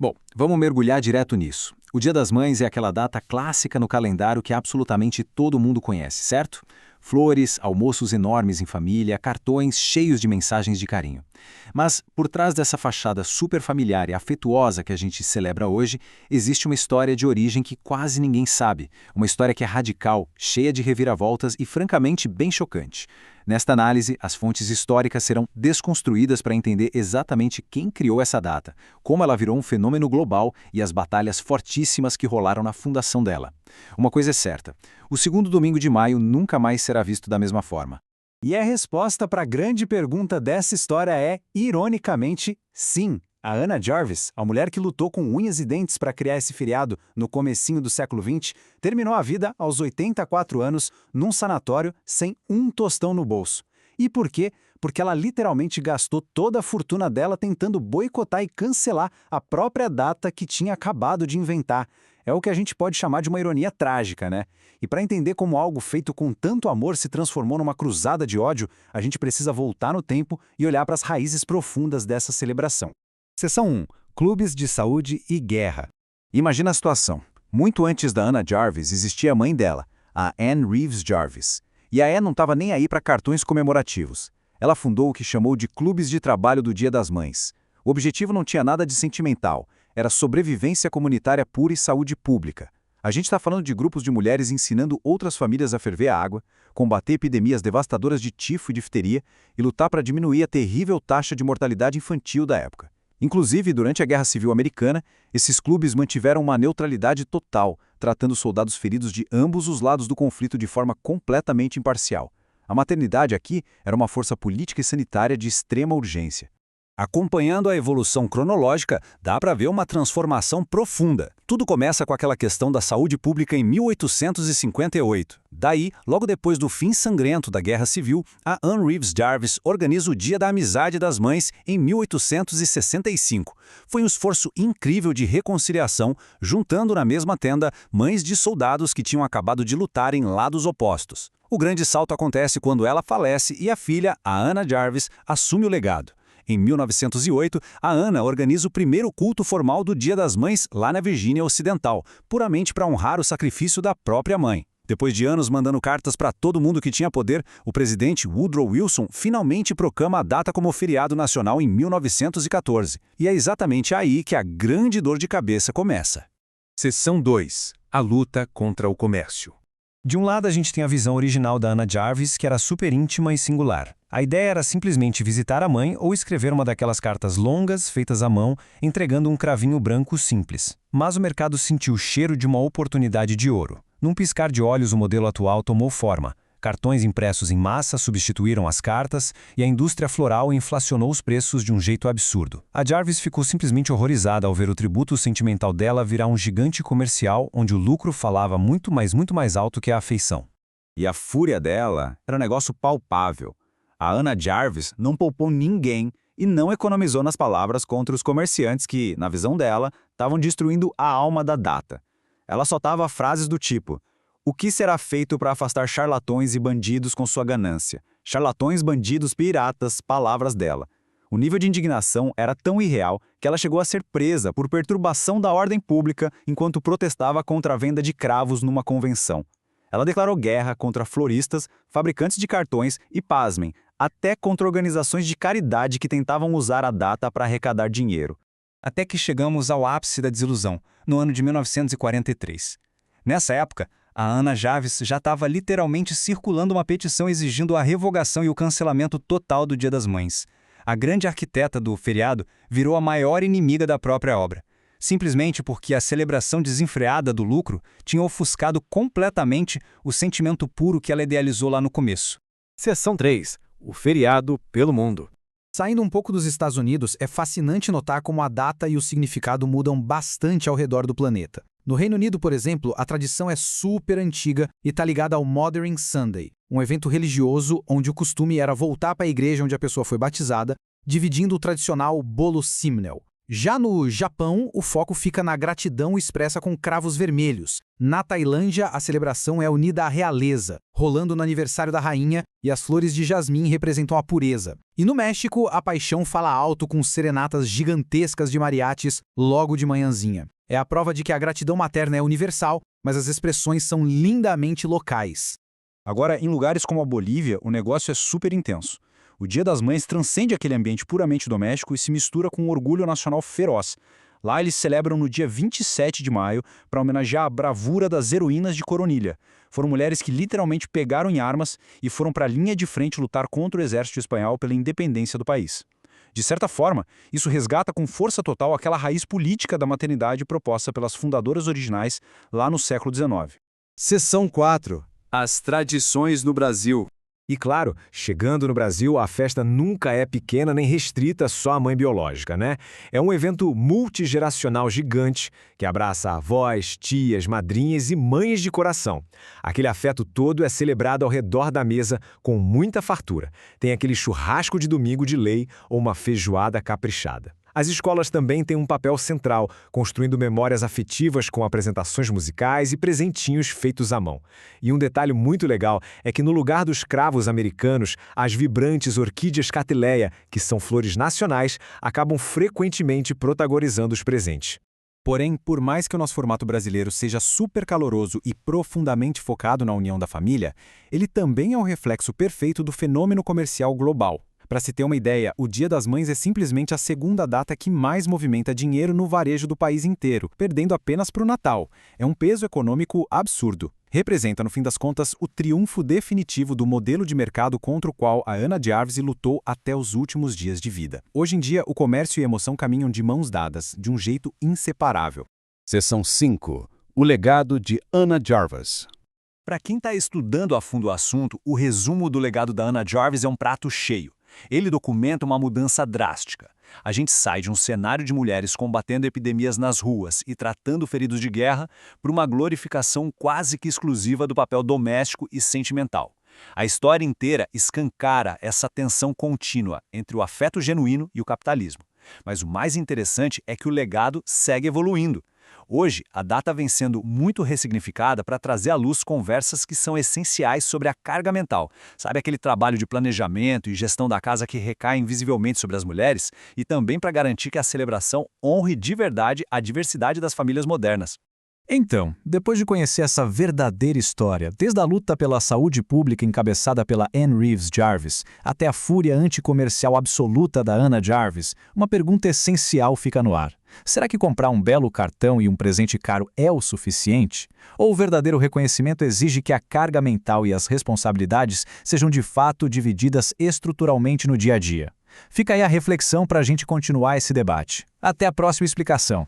Bom, vamos mergulhar direto nisso. O Dia das Mães é aquela data clássica no calendário que absolutamente todo mundo conhece, certo? Flores, almoços enormes em família, cartões cheios de mensagens de carinho. Mas, por trás dessa fachada super familiar e afetuosa que a gente celebra hoje, existe uma história de origem que quase ninguém sabe. Uma história que é radical, cheia de reviravoltas e, francamente, bem chocante. Nesta análise, as fontes históricas serão desconstruídas para entender exatamente quem criou essa data, como ela virou um fenômeno global e as batalhas fortíssimas que rolaram na fundação dela. Uma coisa é certa, o segundo domingo de maio nunca mais será visto da mesma forma. E a resposta para a grande pergunta dessa história é, ironicamente, sim. A Anna Jarvis, a mulher que lutou com unhas e dentes para criar esse feriado no comecinho do século XX, terminou a vida aos 84 anos num sanatório sem um tostão no bolso. E por quê? Porque ela literalmente gastou toda a fortuna dela tentando boicotar e cancelar a própria data que tinha acabado de inventar. É o que a gente pode chamar de uma ironia trágica, né? E para entender como algo feito com tanto amor se transformou numa cruzada de ódio, a gente precisa voltar no tempo e olhar para as raízes profundas dessa celebração. Seção 1. Clubes de saúde e guerra. Imagina a situação. Muito antes da Anna Jarvis existia a mãe dela, a Anne Reeves Jarvis. E a Anne não estava nem aí para cartões comemorativos. Ela fundou o que chamou de Clubes de Trabalho do Dia das Mães. O objetivo não tinha nada de sentimental, era sobrevivência comunitária pura e saúde pública. A gente está falando de grupos de mulheres ensinando outras famílias a ferver a água, combater epidemias devastadoras de tifo e difteria e lutar para diminuir a terrível taxa de mortalidade infantil da época. Inclusive, durante a Guerra Civil Americana, esses clubes mantiveram uma neutralidade total, tratando soldados feridos de ambos os lados do conflito de forma completamente imparcial. A maternidade aqui era uma força política e sanitária de extrema urgência. Acompanhando a evolução cronológica, dá para ver uma transformação profunda. Tudo começa com aquela questão da saúde pública em 1858. Daí, logo depois do fim sangrento da Guerra Civil, a Anne Reeves Jarvis organiza o Dia da Amizade das Mães em 1865. Foi um esforço incrível de reconciliação, juntando na mesma tenda mães de soldados que tinham acabado de lutar em lados opostos. O grande salto acontece quando ela falece e a filha, a Anna Jarvis, assume o legado. Em 1908, a Anna organiza o primeiro culto formal do Dia das Mães lá na Virgínia Ocidental, puramente para honrar o sacrifício da própria mãe. Depois de anos mandando cartas para todo mundo que tinha poder, o presidente Woodrow Wilson finalmente proclama a data como feriado nacional em 1914. E é exatamente aí que a grande dor de cabeça começa. Seção 2. A luta contra o comércio. De um lado, a gente tem a visão original da Anna Jarvis, que era super íntima e singular. A ideia era simplesmente visitar a mãe ou escrever uma daquelas cartas longas, feitas à mão, entregando um cravinho branco simples. Mas o mercado sentiu o cheiro de uma oportunidade de ouro. Num piscar de olhos, o modelo atual tomou forma. Cartões impressos em massa substituíram as cartas e a indústria floral inflacionou os preços de um jeito absurdo. A Jarvis ficou simplesmente horrorizada ao ver o tributo sentimental dela virar um gigante comercial onde o lucro falava muito mais alto que a afeição. E a fúria dela era um negócio palpável. A Anna Jarvis não poupou ninguém e não economizou nas palavras contra os comerciantes que, na visão dela, estavam destruindo a alma da data. Ela soltava frases do tipo: "O que será feito para afastar charlatões e bandidos com sua ganância? Charlatões, bandidos, piratas", palavras dela. O nível de indignação era tão irreal que ela chegou a ser presa por perturbação da ordem pública enquanto protestava contra a venda de cravos numa convenção. Ela declarou guerra contra floristas, fabricantes de cartões e, pasmem, até contra organizações de caridade que tentavam usar a data para arrecadar dinheiro. Até que chegamos ao ápice da desilusão, no ano de 1943. Nessa época, a Anna Jarvis já estava literalmente circulando uma petição exigindo a revogação e o cancelamento total do Dia das Mães. A grande arquiteta do feriado virou a maior inimiga da própria obra, simplesmente porque a celebração desenfreada do lucro tinha ofuscado completamente o sentimento puro que ela idealizou lá no começo. Seção 3. O feriado pelo mundo. Saindo um pouco dos Estados Unidos, é fascinante notar como a data e o significado mudam bastante ao redor do planeta. No Reino Unido, por exemplo, a tradição é super antiga e está ligada ao Mothering Sunday, um evento religioso onde o costume era voltar para a igreja onde a pessoa foi batizada, dividindo o tradicional bolo simnel. Já no Japão, o foco fica na gratidão expressa com cravos vermelhos. Na Tailândia, a celebração é unida à realeza, rolando no aniversário da rainha, e as flores de jasmim representam a pureza. E no México, a paixão fala alto com serenatas gigantescas de mariachis logo de manhãzinha. É a prova de que a gratidão materna é universal, mas as expressões são lindamente locais. Agora, em lugares como a Bolívia, o negócio é super intenso. O Dia das Mães transcende aquele ambiente puramente doméstico e se mistura com um orgulho nacional feroz. Lá eles celebram no dia 27 de maio para homenagear a bravura das heroínas de Coronilha. Foram mulheres que literalmente pegaram em armas e foram para a linha de frente lutar contra o exército espanhol pela independência do país. De certa forma, isso resgata com força total aquela raiz política da maternidade proposta pelas fundadoras originais lá no século XIX. Seção 4. As tradições no Brasil. E claro, chegando no Brasil, a festa nunca é pequena nem restrita só à mãe biológica, né? É um evento multigeracional gigante que abraça avós, tias, madrinhas e mães de coração. Aquele afeto todo é celebrado ao redor da mesa com muita fartura. Tem aquele churrasco de domingo de lei ou uma feijoada caprichada. As escolas também têm um papel central, construindo memórias afetivas com apresentações musicais e presentinhos feitos à mão. E um detalhe muito legal é que no lugar dos cravos americanos, as vibrantes orquídeas Catileia, que são flores nacionais, acabam frequentemente protagonizando os presentes. Porém, por mais que o nosso formato brasileiro seja super caloroso e profundamente focado na união da família, ele também é o reflexo perfeito do fenômeno comercial global. Para se ter uma ideia, o Dia das Mães é simplesmente a segunda data que mais movimenta dinheiro no varejo do país inteiro, perdendo apenas para o Natal. É um peso econômico absurdo. Representa, no fim das contas, o triunfo definitivo do modelo de mercado contra o qual a Ana Jarvis lutou até os últimos dias de vida. Hoje em dia, o comércio e a emoção caminham de mãos dadas, de um jeito inseparável. Seção 5. O legado de Ana Jarvis. Para quem está estudando a fundo o assunto, o resumo do legado da Ana Jarvis é um prato cheio. Ele documenta uma mudança drástica. A gente sai de um cenário de mulheres combatendo epidemias nas ruas e tratando feridos de guerra para uma glorificação quase que exclusiva do papel doméstico e sentimental. A história inteira escancara essa tensão contínua entre o afeto genuíno e o capitalismo. Mas o mais interessante é que o legado segue evoluindo. Hoje, a data vem sendo muito ressignificada para trazer à luz conversas que são essenciais sobre a carga mental. Sabe aquele trabalho de planejamento e gestão da casa que recai invisivelmente sobre as mulheres? E também para garantir que a celebração honre de verdade a diversidade das famílias modernas. Então, depois de conhecer essa verdadeira história, desde a luta pela saúde pública encabeçada pela Anne Reeves Jarvis, até a fúria anticomercial absoluta da Ana Jarvis, uma pergunta essencial fica no ar. Será que comprar um belo cartão e um presente caro é o suficiente? Ou o verdadeiro reconhecimento exige que a carga mental e as responsabilidades sejam de fato divididas estruturalmente no dia a dia? Fica aí a reflexão para a gente continuar esse debate. Até a próxima explicação.